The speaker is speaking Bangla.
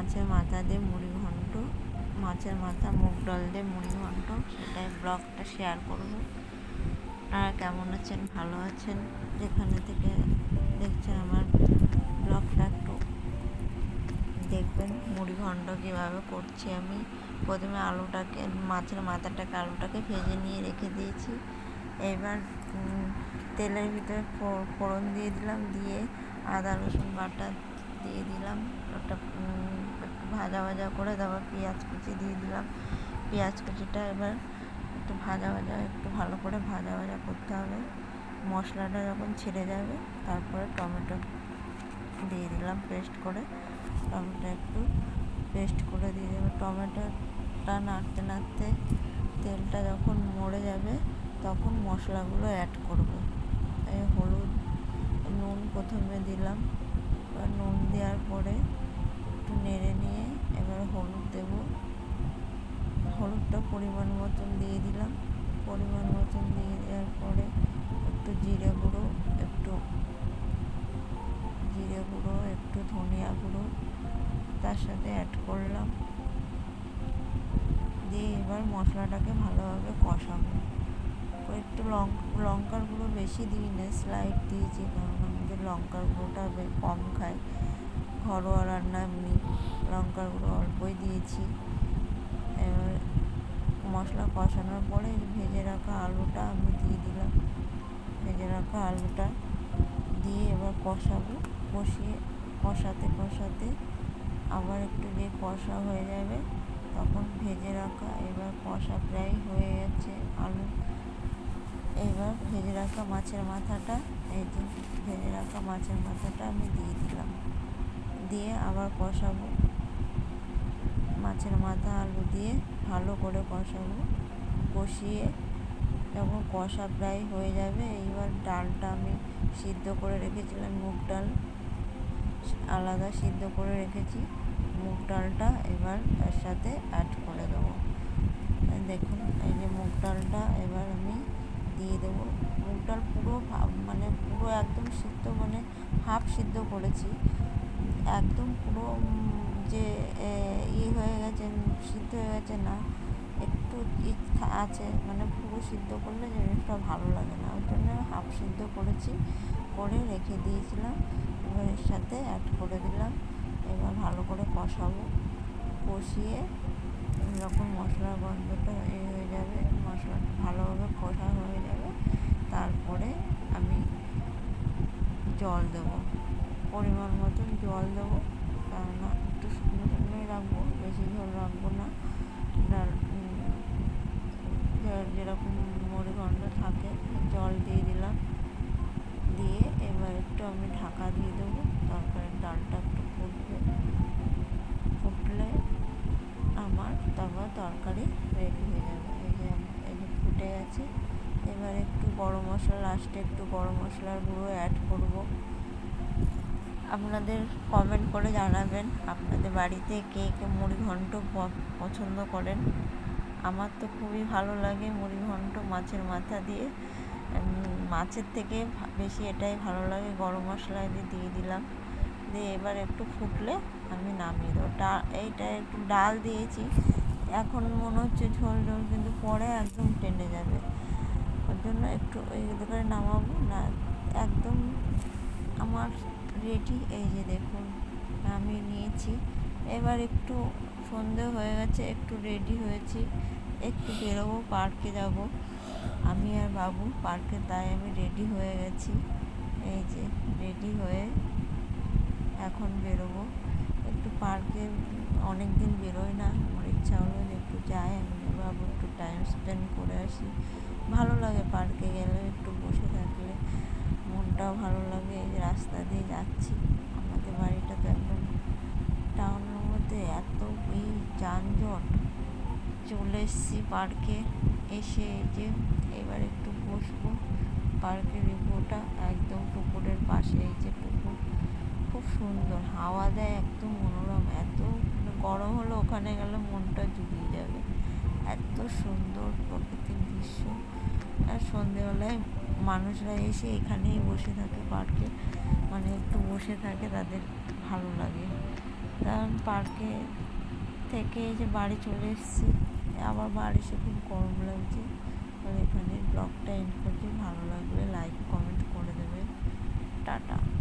মাছের মাথা দিয়ে মুড়ি ঘন্ট, মাছের মাথা মুগ ডাল দিয়ে মুড়ি ঘন্ট, সেটাই ব্লগটা শেয়ার করব। আপনারা কেমন আছেন? ভালো আছেন? যেখানে থেকে দেখছেন আমার ব্লগটা একটু দেখবেন। মুড়ি ঘন্ট কীভাবে করছি আমি। প্রথমে আলুটাকে, মাছের মাথাটাকে, আলুটাকে ভেজে নিয়ে রেখে দিয়েছি। এবার তেলের ভিতরে ফোড়ন দিয়ে দিলাম, দিয়ে আদা রসুন বাটা দিয়ে দিলাম। ওটা একটু ভাজা ভাজা করে তারপর পেঁয়াজ কুচি দিয়ে দিলাম। পেঁয়াজ কুচিটা এবার একটু একটু ভালো করে ভাজা ভাজা করতে হবে। মশলাটা যখন ছেড়ে যাবে তারপরে টমেটো দিয়ে দিলাম পেস্ট করে। টমেটো একটু পেস্ট করে দিয়ে দেবো। টমেটোটা নাড়তে নাড়তে তেলটা যখন মরে যাবে তখন মশলাগুলো অ্যাড করবো। এই হলুদ, নুন প্রথমে দিলাম। এবার নুন দেওয়ার পরে একটু নেড়ে নিয়ে এবার হলুদ দেবো। হলুদটা পরিমাণ মতন দিয়ে দিলাম। পরিমাণ মতন দিয়ে দেওয়ার পরে একটু জিরে গুঁড়ো, একটু ধনিয়া গুঁড়ো তার সাথে অ্যাড করলাম। দিয়ে এবার মশলাটাকে ভালোভাবে কষাবো। একটু লঙ্কার গুঁড়ো বেশি দিই না, স্লাইড দিয়েছি, কারণ আমাদের লঙ্কার গুঁড়োটা কম খায়। ঘরোয়া রান্না, এমনি লঙ্কার গুঁড়ো অল্পই দিয়েছি। এবার মশলা কষানোর পরে ভেজে রাখা আলুটা আমি দিয়ে দিলাম। ভেজে রাখা আলুটা দিয়ে এবার কষাবো। কষাতে আবার একটু যে কষা হয়ে যাবে তখন ভেজে রাখা, এবার কষা প্রায় হয়ে গেছে আলু। এবার ভেজে রাখা মাছের মাথাটা, এই যে ভেজে রাখা মাছের মাথাটা আমি দিয়ে দিলাম। দিয়ে আবার কষাবো। মাছের মাথা আলু দিয়ে ভালো করে কষাবো। কষিয়ে যখন কষা প্রায় হয়ে যাবে, এইবার ডালটা আমি সিদ্ধ করে রেখেছিলাম, মুগ ডাল আলাদা সিদ্ধ করে রেখেছি। মুগ ডালটা এবার এর সাথে অ্যাড করে দেবো। দেখুন, এই যে মুগ ডালটা এবার আমি দিয়ে দেবো। মুগ ডাল পুরো একদম সিদ্ধ, হাফ সিদ্ধ করেছি। একদম পুরো যে হয়ে গেছে, সিদ্ধ হয়ে গেছে না, একটু আছে, পুরো সিদ্ধ করলে জিনিসটা ভালো লাগে না, ওই জন্য হাফ সিদ্ধ করেছি, করে রেখে দিয়েছিলাম। এবার এর সাথে অ্যাড করে দিলাম। এবার ভালো করে কষাবো। কষিয়ে যখন মশলার গন্ধটা হয়ে যাবে, মশলাটা ভালোভাবে কষা হয়ে যাবে, তারপরে আমি জল দেবো। পরিমাণ মতন জল দেবো, কেননা একটু শুকনো শুকনোই রাখবো, বেশি ঝোল রাখবো না। ডাল যেরকম মুড়ি ঘন্ট থাকে, জল দিয়ে দিলাম। দিয়ে এবার একটু আমি ঢাকা দিয়ে দেবো। তরকারির ডালটা একটু ফুটলে আমার তারপর তরকারি রেডি হয়ে যাবে। এই যে ফুটে গেছে। এবার একটু গরম মশলা, লাস্টে একটু গরম মশলার গুঁড়ো অ্যাড করব। আপনাদের কমেন্ট করে জানাবেন আপনাদের বাড়িতে কে কে মুড়ি ঘন্ট পছন্দ করেন। আমার তো খুবই ভালো লাগে মুড়ি ঘন্ট মাছের মাথা দিয়ে। মাছের থেকে বেশি এটাই ভালো লাগে। গরম মশলা দিয়ে দিলাম। দিয়ে এবার একটু ফুটলে আমি নামিয়ে দেবো। এইটা একটু ডাল দিয়েছি, এখন মনে হচ্ছে ঝোল ঝোল, কিন্তু পরে একদম টেনে যাবে, ওর জন্য একটু ওই করে নামাবো না। একদম আমার রেডি। এই যে দেখুন, নামিয়ে নিয়েছি। এবার একটু সন্ধে হয়ে গেছে, একটু রেডি হয়েছি, একটু বেরোবো, পার্কে যাব আমি আর বাবু পার্কে, তাই আমি রেডি হয়ে গেছি। এই যে রেডি হয়ে এখন বেরোবো একটু পার্কে। অনেক দিন বেরোই না, আমার ইচ্ছা হলো যে একটু যাই, আমি বাবু একটু টাইম স্পেন্ড করে আসি। ভালো লাগে পার্কে গেলে, একটু বসে থাকলে মনটাও ভালো লাগে। এই যে রাস্তা দিয়ে যাচ্ছি, আমাদের বাড়িটা তো একদম টাউনের মধ্যে, এত এই যানজট। চলে এসেছি পার্কে, এসে এই যে এবার একটু বসবো। পার্কের রিপোর্টটা একদম পুকুরের পাশে, এই যে পুকুর, খুব সুন্দর হাওয়া দেয়, একদম মনোরম। এত গরম হলো, ওখানে গেলে মনটা জুড়িয়ে যাবে, এত সুন্দর প্রকৃতির দৃশ্য। আর সন্ধেবেলায় মানুষরা এসে এখানেই বসে থাকে পার্কে, একটু বসে থাকে, তাদের ভালো লাগে। কারণ পার্কে থেকে এই যে বাড়ি চলে এসেছি, আবার বাড়ি এসে খুব গরম লাগছে। আর এখানে ব্লগটা এন্ড করছি। ভালো লাগলে লাইক কমেন্ট করে দেবে। টাটা।